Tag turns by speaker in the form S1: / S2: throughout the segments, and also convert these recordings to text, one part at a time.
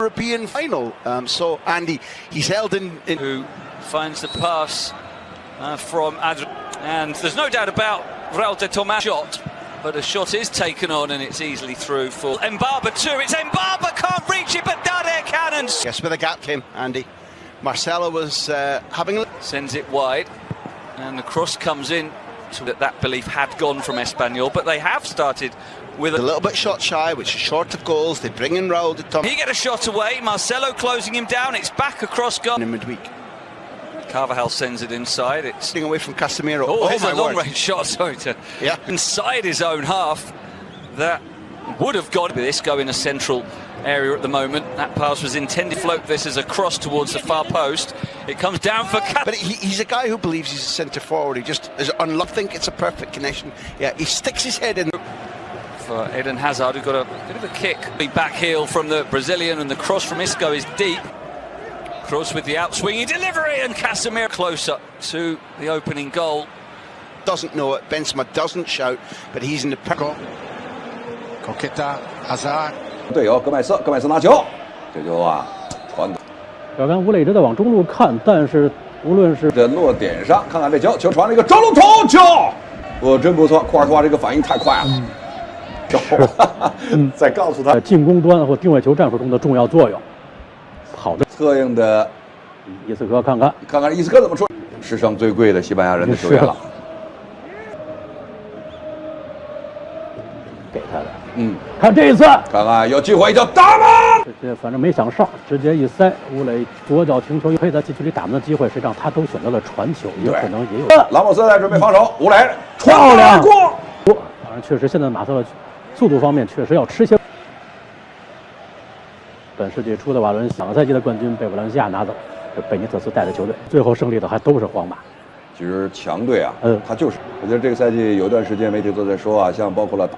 S1: European final. So Andy, he's held in.
S2: Who finds the pass from Adrian, and there's no doubt about Raul de Tomas' shot, but a shot is taken on and it's easily through for Mbarba too. It's Mbarba, can't reach it, but Dade can.
S1: Yes, with a gap came Andy. Marcelo was having.
S2: Sends it wide, and the cross comes in. So that belief had gone from Espanyol, but they have started with
S1: a little bit shot shy, which is short of goals. They bring in Raul de Tomas.
S2: He get a shot away. Marcelo closing him down. It's back across goal.
S1: In midweek.
S2: Carvajal sends it inside. It's
S1: away from Casemiro.
S2: Oh, it's a long-range shot. Sorry to
S1: yeah.
S2: Inside his own half. That would have got this go in a central area at the moment. That pass was intended to float this as a cross towards the far post. It comes down for
S1: But he's a guy who believes he's a centre forward. He just is unlucky. I think it's a perfect connection. Yeah, he sticks his head in.
S2: For Eden Hazard, who got a bit of a kick. Back heel from the Brazilian, and the cross from Isco is deep. Cross with the outswinging delivery, and Casemiro closer to the opening goal.
S1: Doesn't know it. Benzema doesn't shout, but he's in the.
S3: Coqueta Hazard.
S4: 队友戈麦斯拿球，这球啊传的。
S5: 刚刚吴磊一直在往中路看，但是无论是
S4: 这落点上，看看这球传了一个中路头球，真不错，库尔图瓦这个反应太快了。再告诉他
S5: 进攻端或定位球战术中的重要作用。好的，
S4: 策应的
S5: 伊斯科看看
S4: 伊斯科怎么说？史上最贵的西班牙人的球员了。
S5: 给他的，看这一次，
S4: 看看有机会一脚打门，
S5: 直接反正没想上，直接一塞，吴磊左脚停球，可以在禁区里打门的机会，实际上他都选择了传球，也可能也有。
S4: 拉莫斯在准备防守，吴磊
S5: 漂亮
S4: 过，
S5: 当然确实现在马特勒速度方面确实要吃些。本世纪初的瓦伦西亚赛季的冠军被瓦伦西亚拿走，这贝尼特斯带的球队，最后胜利的还都是皇马。
S4: 其实强队啊，他就是，我觉得这个赛季有段时间媒体都在说啊，像包括了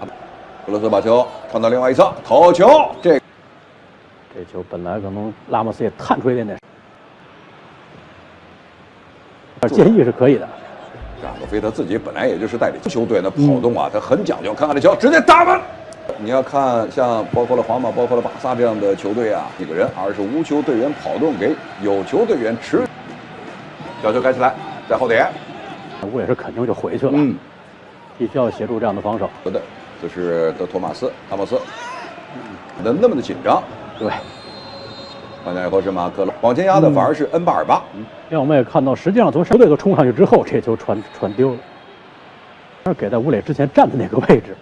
S4: 俄罗斯把球传到另外一侧，头球，这
S5: 球本来可能拉莫斯也探出一点点，建议是可以的。
S4: 扎洛菲他自己本来也就是带领球队的跑动啊，他很讲究。看看这球，直接打门。你要看像包括了皇马、包括了巴萨这样的球队啊，几个人，而是无球队员跑动给有球队员持。小球开起来，在后点，
S5: 我也是肯定就回去了。必须要协助这样的防守。
S4: 对的，这是德托马斯、塔莫斯，那么的紧张。
S5: 对。
S4: 换下以后是马克了，往前压的反而是恩巴尔巴。
S5: 让我们也看到，实际上从球队都冲上去之后，这球传丢了，而给在吴磊之前站的那个位置，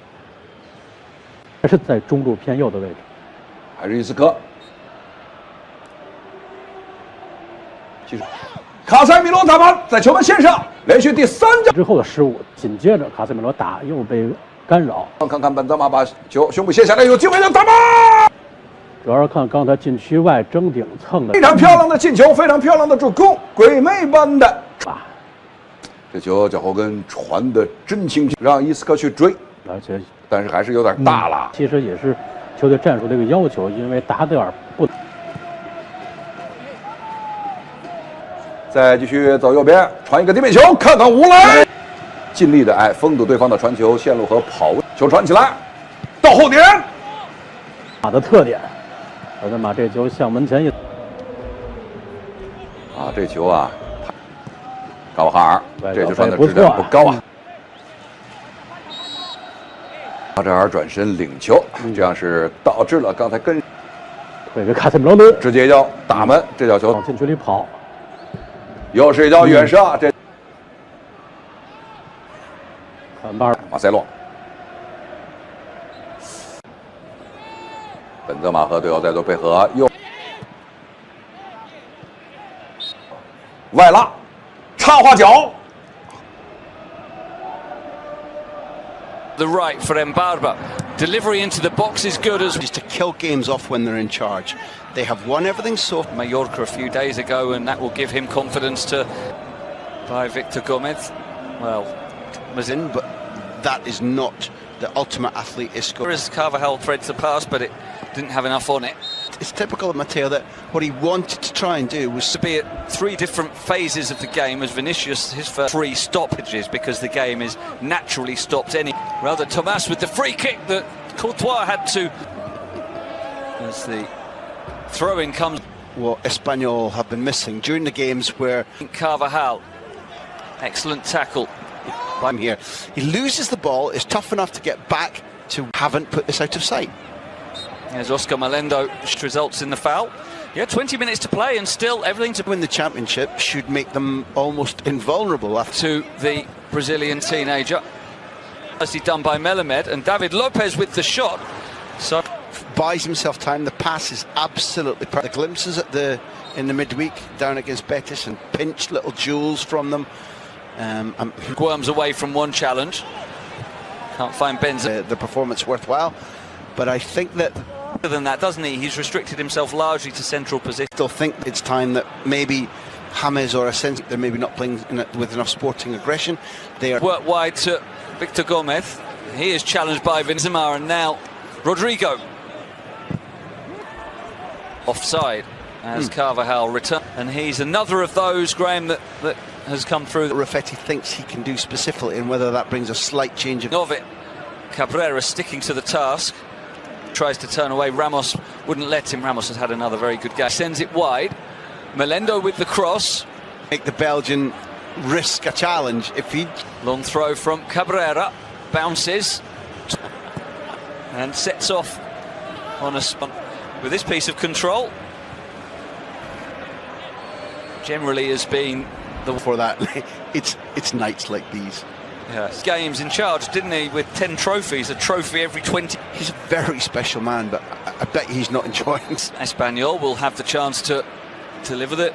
S5: 还是在中路偏右的位置，
S4: 还是伊斯科。其实，卡塞米罗打门在球门线上，连续第3脚
S5: 之后的失误，紧接着卡塞米罗打又被干扰。
S4: 看看本泽马把球胸部卸下来，有机会就打门。
S5: 主要是看刚才禁区外争顶蹭的，
S4: 非常漂亮的进球，非常漂亮的助攻，鬼魅般的。这球脚后跟传的真清晰，让伊斯科去追，但是还是有点大了。
S5: 其实也是球队战术的一个要求，因为达德尔不。
S4: 再继续走右边，传一个地面球，看看吴磊，尽力的封堵对方的传球线路和跑位，球传起来，到后点。
S5: 马的特点。本泽马这球向门前一，
S4: 这球啊，高哈尔，这球传的质量不高啊。阿扎尔转身领球，这样是导致了刚才跟
S5: 推给卡塞米罗直
S4: 接要打门，这脚球
S5: 往禁区里跑，
S4: 又是一脚远射，这
S5: 看巴尔
S4: 马塞洛。本泽马和队友在做配合，又外拉，插花脚。
S2: The right for Mbarba. Delivery into the box is good as
S1: just to kill games off when they're in charge. They have won everything so
S2: Mallorca a few days ago, and that will give him confidence to by Victor Gomez. Well,
S1: was in, but that is not the ultimate athlete Isco.
S2: As Carvajal threads the pass, but it didn't have enough on it.
S1: It's typical of Matteo that what he wanted to try and do was
S2: to be at 3 different phases of the game as Vinicius, his first 3 stoppages, because the game is naturally stopped any. Rather Tomas with the free kick that Courtois had to. As the Throw-in comes.
S1: What Espanyol have been missing during the games where
S2: Carvajal, excellent tackle.
S1: I'm here. He loses the ball, is tough enough to get back to haven't put this out of sight.
S2: There's Oscar Melendo, which results in the foul. Yeah, 20 minutes to play and still everything to
S1: Win the championship should make them almost invulnerable after
S2: to the Brazilian teenager. Nicely done by Melamed, and David Lopez with the shot. So
S1: buys himself time. The pass is absolutely perfect. The glimpses in the midweek down against Betis and pinched little jewels from them.
S2: Worms away from one challenge. Can't find Benzema.
S1: The performance worthwhile, but I think that
S2: Other than that, doesn't he? He's restricted himself largely to central position.
S1: still think it's time that maybe James or Asensio, they're maybe not playing with enough sporting aggression. They are
S2: Work wide to Victor Gomez. He is challenged by Benzema, and now Rodrigo. Offside as Carvajal returns. And he's another of those, Graham, that has come through.
S1: Raffetti thinks he can do specifically, and whether that brings a slight change
S2: Of it. Cabrera sticking to the task. Tries to turn away. Ramos wouldn't let him. Ramos has had another very good game. Sends it wide. Melendo with the cross.
S1: make the Belgian risk a challenge if he.
S2: Long throw from Cabrera. Bounces. And sets off on a spun with this piece of control. Generally has been the
S1: For that, it's nights like these.
S2: yes. Games in charge, didn't he, with 10 trophies, a trophy every 20.
S1: He's a very special man, but I bet he's not enjoying it.
S2: Espanyol will have the chance to deliver it.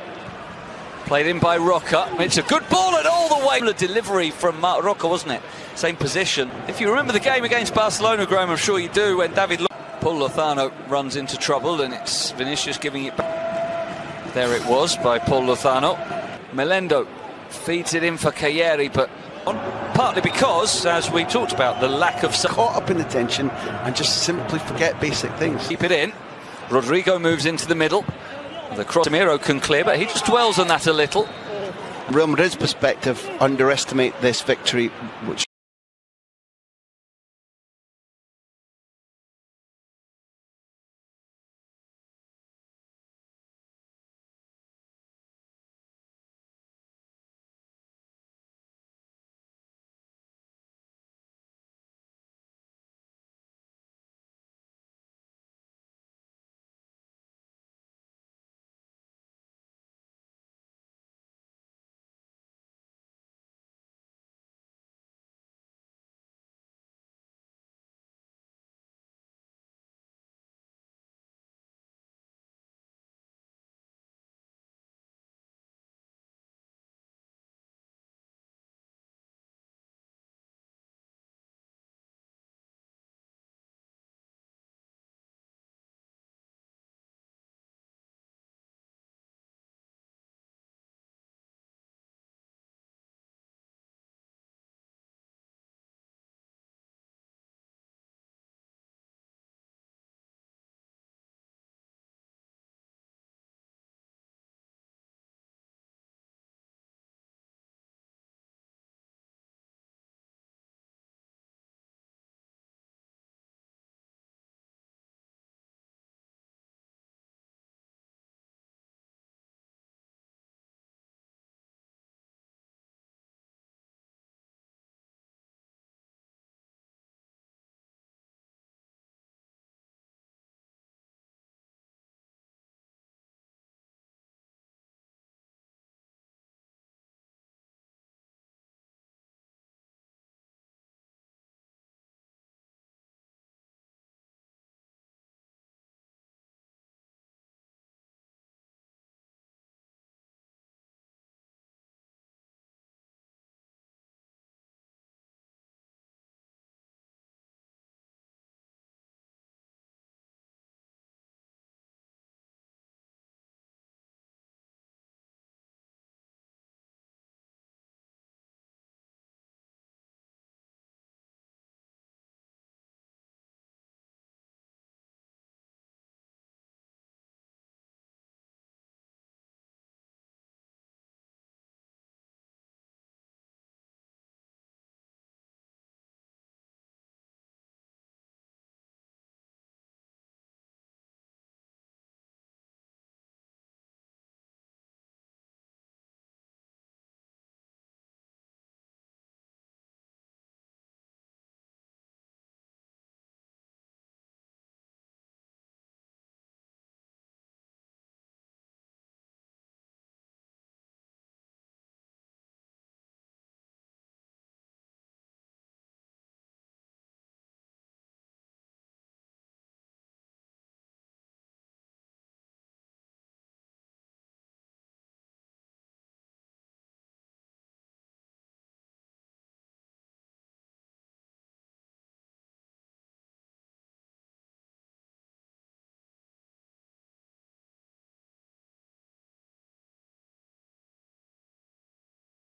S2: Played in by Roca. It's a good ball and all the way. A delivery from Roca, wasn't it? Same position. If you remember the game against Barcelona, Graham, I'm sure you do, when David Paul Lozano runs into trouble and it's Vinicius giving it back. There it was by Paul Lozano. Melendo feeds it in for Kayeri, but partly because, as we talked about, the lack of
S1: Caught up in the tension and just simply forget basic things.
S2: keep it in. Rodrigo moves into the middle. The cross Miro can clear, but he just dwells on that a little.
S1: Real Madrid's perspective, underestimate this victory, which